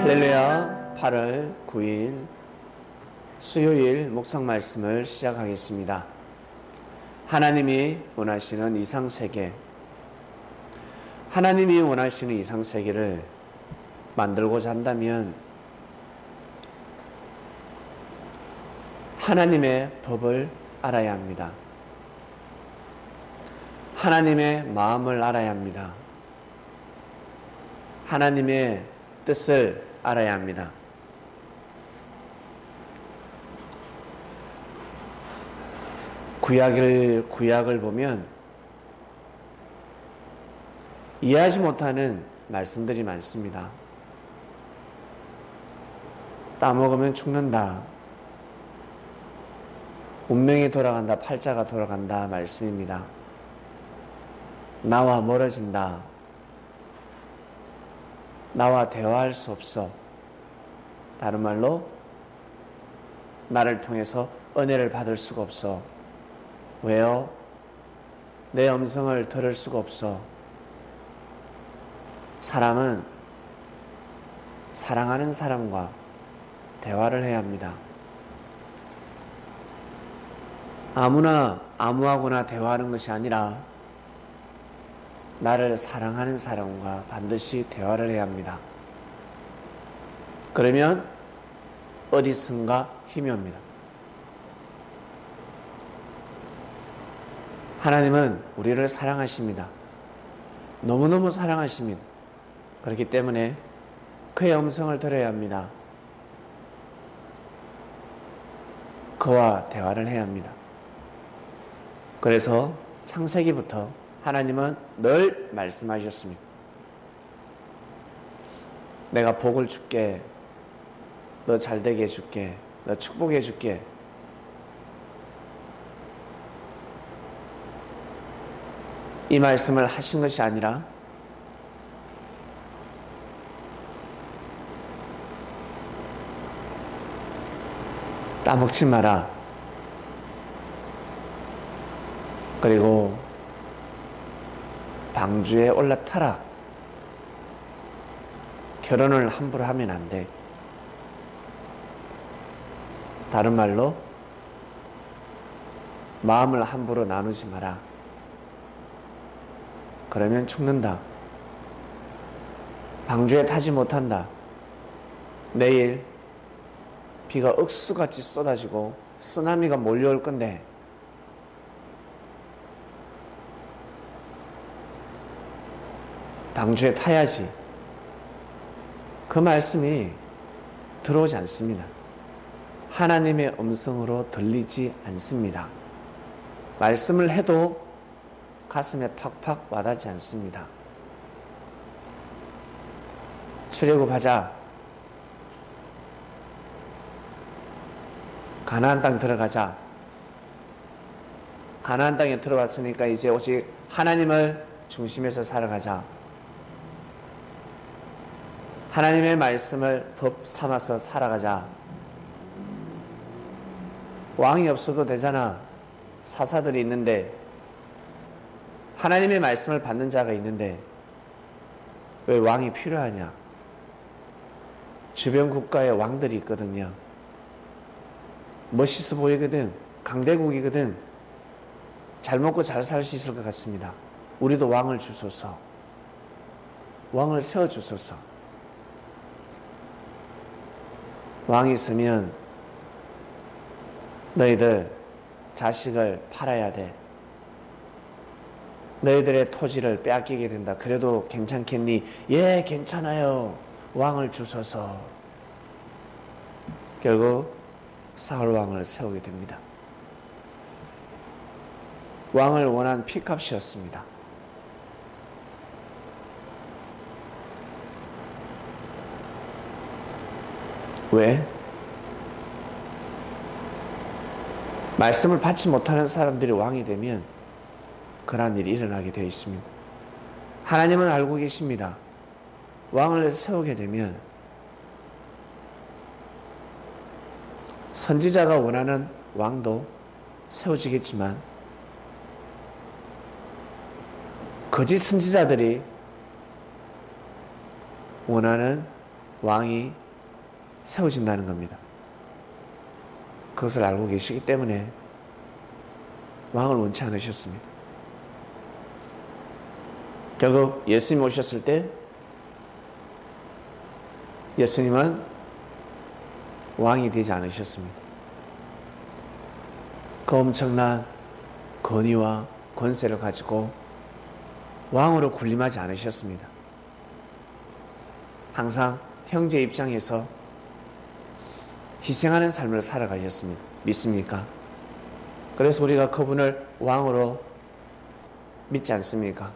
할렐루야. 8월 9일 수요일 묵상 말씀을 시작하겠습니다. 하나님이 원하시는 이상세계, 하나님이 원하시는 이상세계를 만들고자 한다면 하나님의 법을 알아야 합니다. 하나님의 마음을 알아야 합니다. 하나님의 뜻을 알아야 합니다. 구약을 보면 이해하지 못하는 말씀들이 많습니다. 따먹으면 죽는다. 운명이 돌아간다. 팔자가 돌아간다. 말씀입니다. 나와 멀어진다. 나와 대화할 수 없어. 다른 말로 나를 통해서 은혜를 받을 수가 없어. 왜요? 내 음성을 들을 수가 없어. 사람은 사랑하는 사람과 대화를 해야 합니다. 아무하고나 대화하는 것이 아니라 나를 사랑하는 사람과 반드시 대화를 해야 합니다. 그러면 어디선가 힘이 옵니다. 하나님은 우리를 사랑하십니다. 너무너무 사랑하십니다. 그렇기 때문에 그의 음성을 들어야 합니다. 그와 대화를 해야 합니다. 그래서 창세기부터 하나님은 늘 말씀하셨습니다. 내가 복을 줄게. 너 잘되게 해줄게. 너 축복해 줄게. 이 말씀을 하신 것이 아니라 따먹지 마라. 그리고 방주에 올라타라. 결혼을 함부로 하면 안 돼. 다른 말로 마음을 함부로 나누지 마라. 그러면 죽는다. 방주에 타지 못한다. 내일 비가 억수같이 쏟아지고 쓰나미가 몰려올 건데 방주에 타야지. 그 말씀이 들어오지 않습니다. 하나님의 음성으로 들리지 않습니다. 말씀을 해도 가슴에 팍팍 와닿지 않습니다. 출애굽하자. 가나안 땅 들어가자. 가나안 땅에 들어왔으니까 이제 오직 하나님을 중심에서 살아가자. 하나님의 말씀을 법 삼아서 살아가자. 왕이 없어도 되잖아. 사사들이 있는데, 하나님의 말씀을 받는 자가 있는데 왜 왕이 필요하냐? 주변 국가에 왕들이 있거든요. 멋있어 보이거든. 강대국이거든. 잘 먹고 잘 살 수 있을 것 같습니다. 우리도 왕을 주소서. 왕을 세워주소서. 왕이 있으면 너희들 자식을 팔아야 돼. 너희들의 토지를 빼앗기게 된다. 그래도 괜찮겠니? 예, 괜찮아요. 왕을 주소서. 결국 사울 왕을 세우게 됩니다. 왕을 원한 피값이었습니다. 왜? 말씀을 받지 못하는 사람들이 왕이 되면 그러한 일이 일어나게 되어 있습니다. 하나님은 알고 계십니다. 왕을 세우게 되면 선지자가 원하는 왕도 세워지겠지만 거짓 선지자들이 원하는 왕이 세워진다는 겁니다. 그것을 알고 계시기 때문에 왕을 원치 않으셨습니다. 결국 예수님 오셨을 때 예수님은 왕이 되지 않으셨습니다. 그 엄청난 권위와 권세를 가지고 왕으로 군림하지 않으셨습니다. 항상 형제 입장에서 희생하는 삶을 살아가셨습니다. 믿습니까? 그래서 우리가 그분을 왕으로 믿지 않습니까?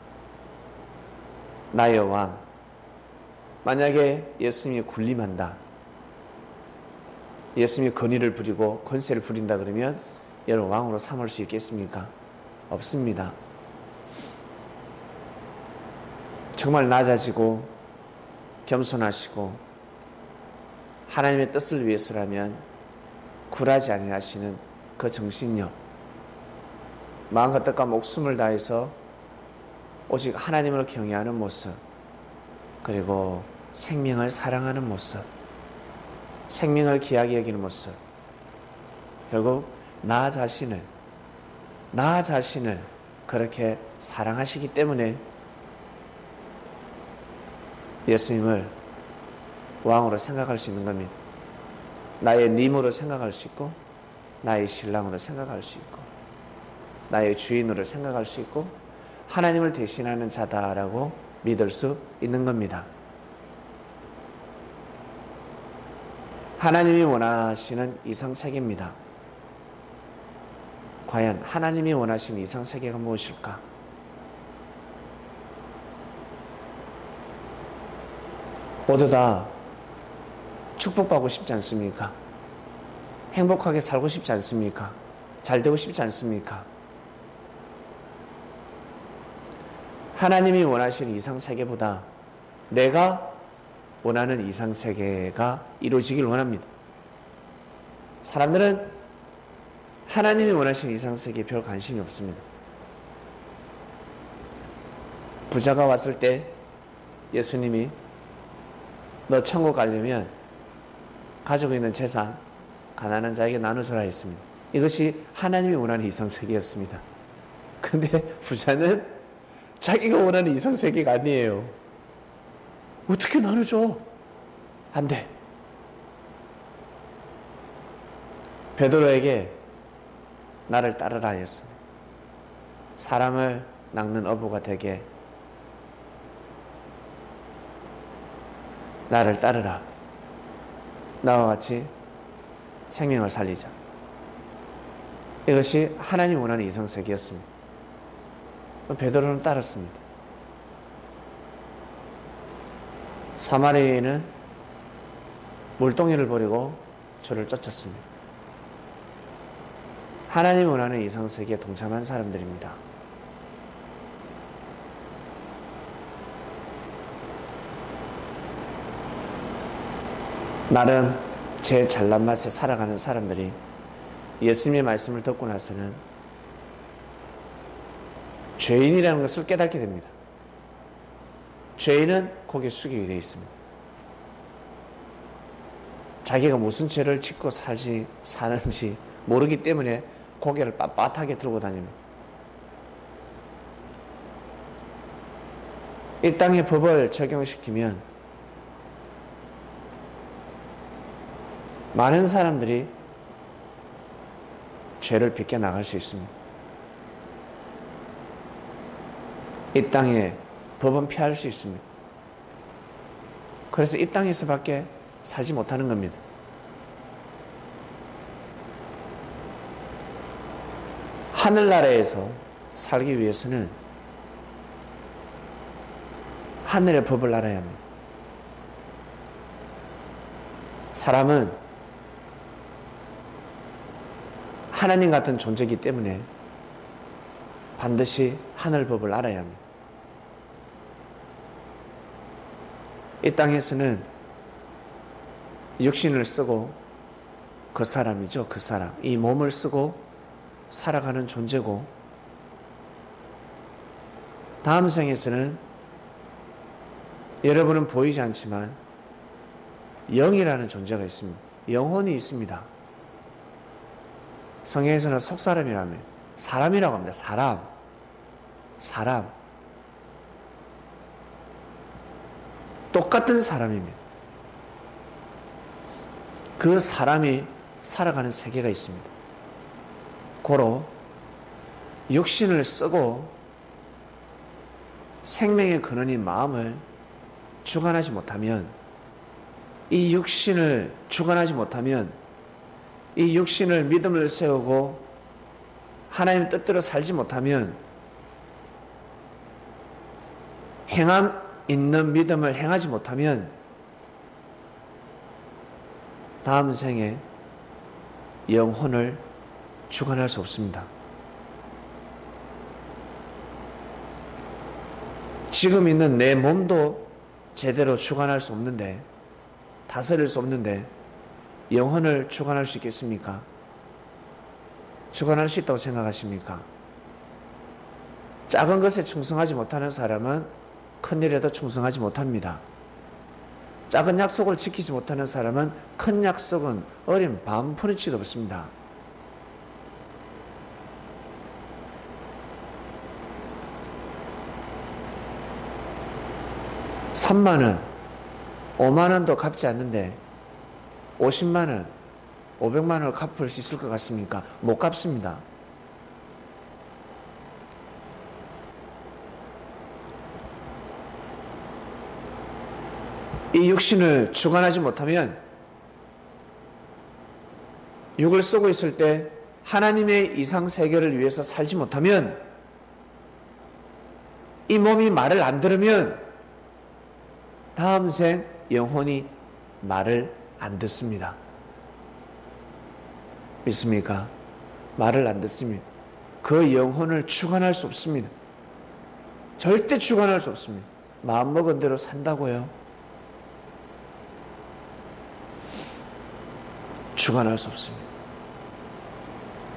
나의 왕. 만약에 예수님이 군림한다, 예수님이 권위를 부리고 권세를 부린다 그러면 여러분 왕으로 삼을 수 있겠습니까? 없습니다. 정말 낮아지고 겸손하시고 하나님의 뜻을 위해서라면 굴하지 아니하시는 그 정신력, 마음과 뜻과 목숨을 다해서 오직 하나님을 경외하는 모습, 그리고 생명을 사랑하는 모습, 생명을 귀하게 여기는 모습, 결국 나 자신을 그렇게 사랑하시기 때문에 예수님을 왕으로 생각할 수 있는 겁니다. 나의 님으로 생각할 수 있고, 나의 신랑으로 생각할 수 있고, 나의 주인으로 생각할 수 있고, 하나님을 대신하는 자다라고 믿을 수 있는 겁니다. 하나님이 원하시는 이상세계입니다. 과연 하나님이 원하시는 이상세계가 무엇일까? 모두 다 축복받고 싶지 않습니까? 행복하게 살고 싶지 않습니까? 잘 되고 싶지 않습니까? 하나님이 원하시는 이상세계보다 내가 원하는 이상세계가 이루어지길 원합니다. 사람들은 하나님이 원하시는 이상세계에 별 관심이 없습니다. 부자가 왔을 때 예수님이 너 천국 가려면 가지고 있는 재산 가난한 자에게 나누어라 했습니다. 이것이 하나님이 원하는 이상세계였습니다. 근데 부자는 자기가 원하는 이상세계가 아니에요. 어떻게 나눠줘? 안 돼. 베드로에게 나를 따르라 했습니다. 사람을 낚는 어부가 되게 나를 따르라. 나와 같이 생명을 살리자. 이것이 하나님 원하는 이상세계였습니다. 베드로는 따랐습니다. 사마리아인은 물동이를 버리고 주를 쫓았습니다. 하나님 원하는 이상세계에 동참한 사람들입니다. 나름 제 잘난 맛에 살아가는 사람들이 예수님의 말씀을 듣고 나서는 죄인이라는 것을 깨닫게 됩니다. 죄인은 고개 숙이게 되어 있습니다. 자기가 무슨 죄를 짓고 사는지 모르기 때문에 고개를 빳빳하게 들고 다닙니다. 이 땅의 법을 적용시키면 많은 사람들이 죄를 빗겨나갈 수 있습니다. 이 땅의 법은 피할 수 있습니다. 그래서 이 땅에서밖에 살지 못하는 겁니다. 하늘나라에서 살기 위해서는 하늘의 법을 알아야 합니다. 사람은 하나님 같은 존재이기 때문에 반드시 하늘 법을 알아야 합니다. 이 땅에서는 육신을 쓰고 그 사람이죠. 그 사람. 이 몸을 쓰고 살아가는 존재고, 다음 생에서는 여러분은 보이지 않지만 영이라는 존재가 있습니다. 영혼이 있습니다. 성경에서는 속사람이라며 사람이라고 합니다. 사람. 똑같은 사람입니다. 그 사람이 살아가는 세계가 있습니다. 고로 육신을 쓰고 생명의 근원인 마음을 주관하지 못하면, 이 육신을 주관하지 못하면, 이 육신을 믿음을 세우고 하나님 뜻대로 살지 못하면, 행함 있는 믿음을 행하지 못하면 다음 생에 영혼을 주관할 수 없습니다. 지금 있는 내 몸도 제대로 주관할 수 없는데, 다스릴 수 없는데 영혼을 주관할 수 있겠습니까? 주관할 수 있다고 생각하십니까? 작은 것에 충성하지 못하는 사람은 큰 일에도 충성하지 못합니다. 작은 약속을 지키지 못하는 사람은 큰 약속은 어린 반푼어치도 없습니다. $3만, $5만 갚지 않는데 50만, $500만 갚을 수 있을 것 같습니까? 못 갚습니다. 이 육신을 주관하지 못하면, 육을 쓰고 있을 때 하나님의 이상 세계를 위해서 살지 못하면, 이 몸이 말을 안 들으면 다음 생 영혼이 말을 안 듣습니다. 믿습니까? 말을 안 듣습니다. 그 영혼을 주관할 수 없습니다. 절대 주관할 수 없습니다. 마음먹은 대로 산다고요? 주관할 수 없습니다.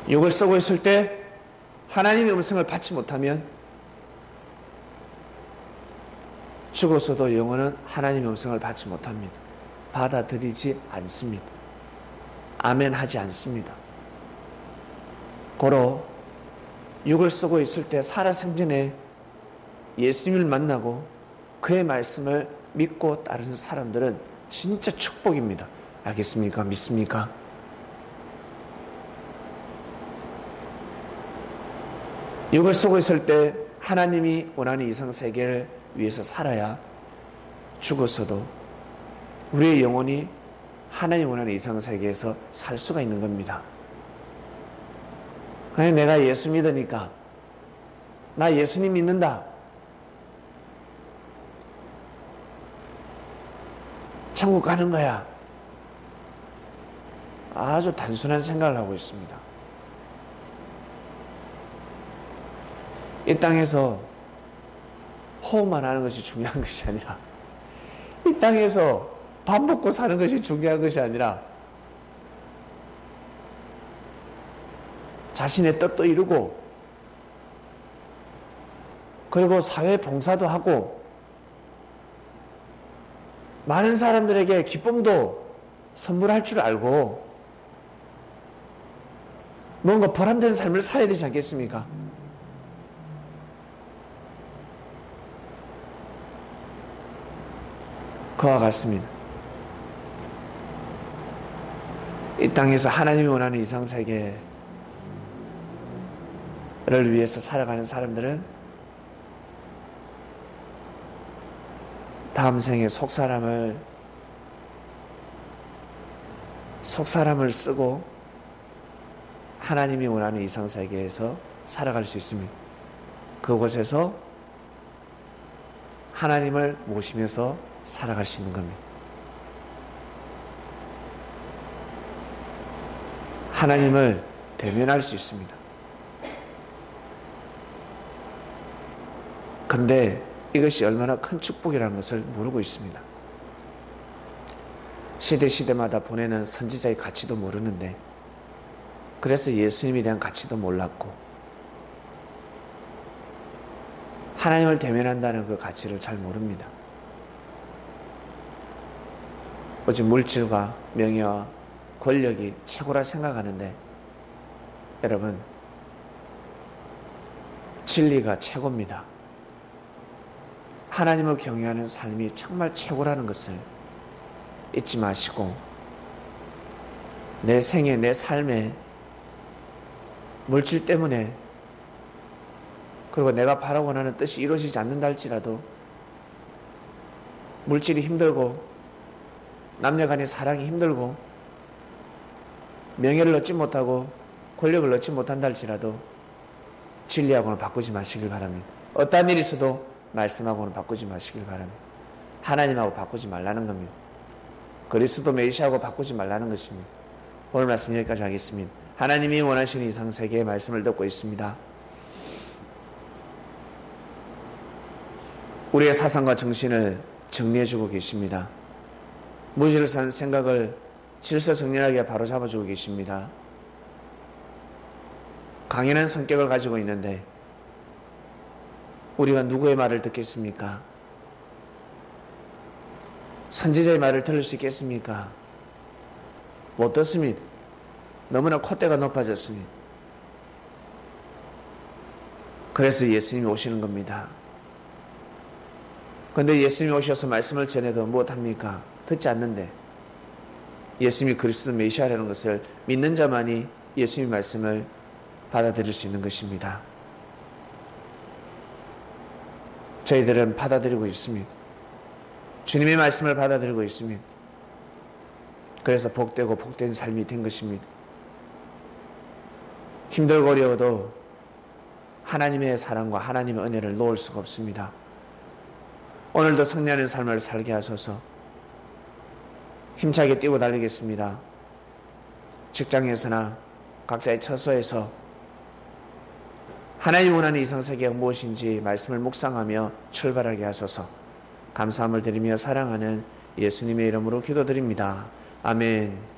육을 쓰고 있을 때 하나님의 음성을 받지 못하면 죽어서도 영혼은 하나님의 음성을 받지 못합니다. 받아들이지 않습니다. 아멘 하지 않습니다. 고로 육을 쓰고 있을 때 살아생전에 예수님을 만나고 그의 말씀을 믿고 따르는 사람들은 진짜 축복입니다. 알겠습니까? 믿습니까? 육을 쓰고 있을 때 하나님이 원하는 이상세계를 위해서 살아야 죽어서도 우리의 영혼이 하나님 원하는 이상세계에서 살 수가 있는 겁니다. 그냥 내가 예수 믿으니까, 나 예수님 믿는다, 천국 가는 거야, 아주 단순한 생각을 하고 있습니다. 이 땅에서 호흡만 하는 것이 중요한 것이 아니라, 이 땅에서 밥 먹고 사는 것이 중요한 것이 아니라, 자신의 뜻도 이루고, 그리고 사회 봉사도 하고, 많은 사람들에게 기쁨도 선물할 줄 알고, 뭔가 보람된 삶을 살아야 되지 않겠습니까? 그와 같습니다. 이 땅에서 하나님이 원하는 이상세계를 위해서 살아가는 사람들은 다음 생에 속사람을 쓰고 하나님이 원하는 이상세계에서 살아갈 수 있습니다. 그곳에서 하나님을 모시면서 살아갈 수 있는 겁니다. 하나님을 대면할 수 있습니다. 근데 이것이 얼마나 큰 축복이라는 것을 모르고 있습니다. 시대마다 보내는 선지자의 가치도 모르는데, 그래서 예수님에 대한 가치도 몰랐고, 하나님을 대면한다는 그 가치를 잘 모릅니다. 오직 물질과 명예와 권력이 최고라 생각하는데, 여러분, 진리가 최고입니다. 하나님을 경외하는 삶이 정말 최고라는 것을 잊지 마시고, 내 생애, 내 삶에 물질 때문에, 그리고 내가 바라고 원하는 뜻이 이루어지지 않는다 할지라도, 물질이 힘들고 남녀간의 사랑이 힘들고 명예를 얻지 못하고 권력을 얻지 못한다 할지라도 진리하고는 바꾸지 마시길 바랍니다. 어떠한 일이 있어도 말씀하고는 바꾸지 마시길 바랍니다. 하나님하고 바꾸지 말라는 겁니다. 그리스도 메시아하고 바꾸지 말라는 것입니다. 오늘 말씀 여기까지 하겠습니다. 하나님이 원하시는 이상 세계의 말씀을 듣고 있습니다. 우리의 사상과 정신을 정리해주고 계십니다. 무질서한 생각을 질서정연하게 바로잡아주고 계십니다. 강연한 성격을 가지고 있는데 우리가 누구의 말을 듣겠습니까? 선지자의 말을 들을 수 있겠습니까? 못 듣습니다. 너무나 콧대가 높아졌습니다. 그래서 예수님이 오시는 겁니다. 그런데 예수님이 오셔서 말씀을 전해도 무엇합니까? 듣지 않는데, 예수님이 그리스도 메시아라는 것을 믿는 자만이 예수님의 말씀을 받아들일 수 있는 것입니다. 저희들은 받아들이고 있습니다. 주님의 말씀을 받아들이고 있습니다. 그래서 복되고 복된 삶이 된 것입니다. 힘들고 어려워도 하나님의 사랑과 하나님의 은혜를 놓을 수가 없습니다. 오늘도 승리하는 삶을 살게 하소서. 힘차게 뛰고 달리겠습니다. 직장에서나 각자의 처소에서 하나님 원하는 이상세계가 무엇인지 말씀을 묵상하며 출발하게 하소서. 감사함을 드리며 사랑하는 예수님의 이름으로 기도드립니다. 아멘.